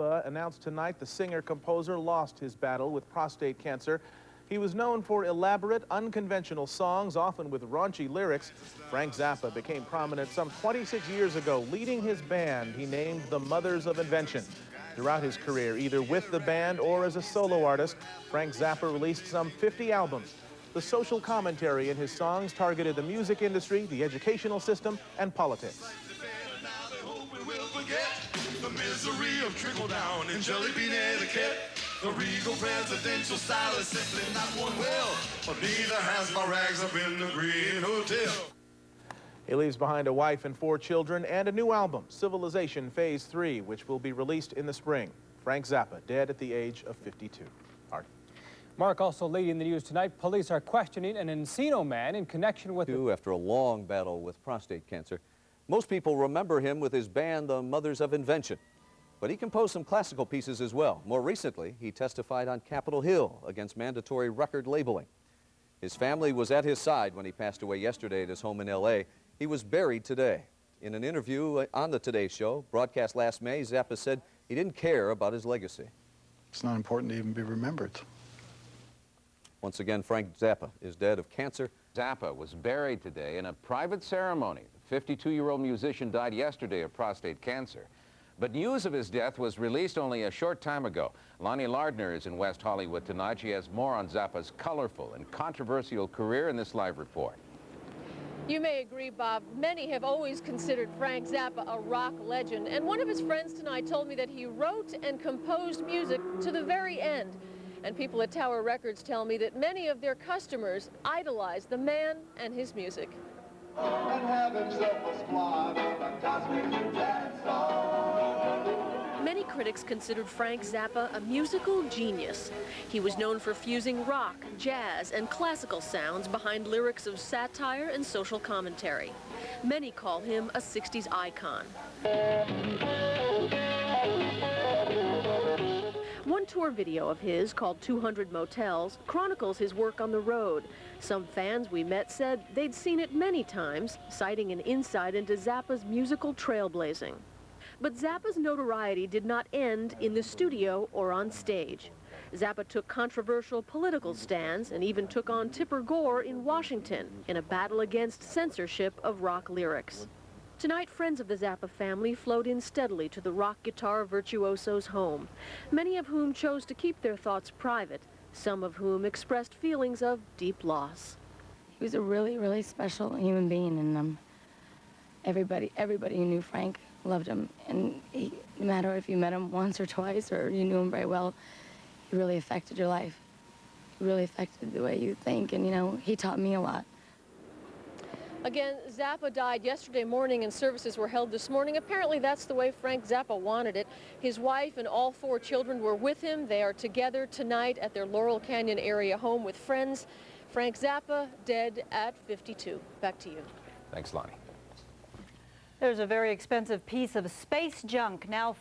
Zappa announced tonight the singer-composer lost his battle with prostate cancer. He was known for elaborate, unconventional songs, often with raunchy lyrics. Frank Zappa became prominent some 26 years ago, leading his band he named the Mothers of Invention. Throughout his career, either with the band or as a solo artist, Frank Zappa released some 50 albums. The social commentary in his songs targeted the music industry, the educational system, and politics. The misery of trickle-down and jelly bean etiquette. The regal presidential style is simply not one well, but neither has my rags up in the Green Hotel. He leaves behind a wife and 4 children and a new album, Civilization Phase 3, which will be released in the spring. Frank Zappa, dead at the age of 52. Art. Mark, also leading the news tonight, police are questioning an Encino man in connection with... After a long battle with prostate cancer. Most people remember him with his band, the Mothers of Invention. But he composed some classical pieces as well. More recently, he testified on Capitol Hill against mandatory record labeling. His family was at his side when he passed away yesterday at his home in L.A. He was buried today. In an interview on the Today Show, broadcast last May, Zappa said he didn't care about his legacy. It's not important to even be remembered. Once again, Frank Zappa is dead of cancer. Zappa was buried today in a private ceremony. The 52-year-old musician died yesterday of prostate cancer. But news of his death was released only a short time ago. Lonnie Lardner is in West Hollywood tonight. She has more on Zappa's colorful and controversial career in this live report. You may agree, Bob, many have always considered Frank Zappa a rock legend. And one of his friends tonight told me that he wrote and composed music to the very end. And people at Tower Records tell me that many of their customers idolize the man and his music. And have himself a squad that does me to dance on. Many critics considered Frank Zappa a musical genius. He was known for fusing rock, jazz, and classical sounds behind lyrics of satire and social commentary. Many call him a 60s icon. One tour video of his, called 200 Motels, chronicles his work on the road. Some fans we met said they'd seen it many times, citing an insight into Zappa's musical trailblazing. But Zappa's notoriety did not end in the studio or on stage. Zappa took controversial political stands and even took on Tipper Gore in Washington in a battle against censorship of rock lyrics. Tonight, friends of the Zappa family flowed in steadily to the rock guitar virtuoso's home, many of whom chose to keep their thoughts private, some of whom expressed feelings of deep loss. He was a really, really special human being, and everybody who knew Frank loved him. And no matter if you met him once or twice or you knew him very well, he really affected your life. He really affected the way you think, and, you know, he taught me a lot. Again, Zappa died yesterday morning and services were held this morning. Apparently that's the way Frank Zappa wanted it. His wife and all 4 children were with him. They are together tonight at their Laurel Canyon area home with friends. Frank Zappa, dead at 52. Back to you. Thanks, Lonnie. There's a very expensive piece of space junk now.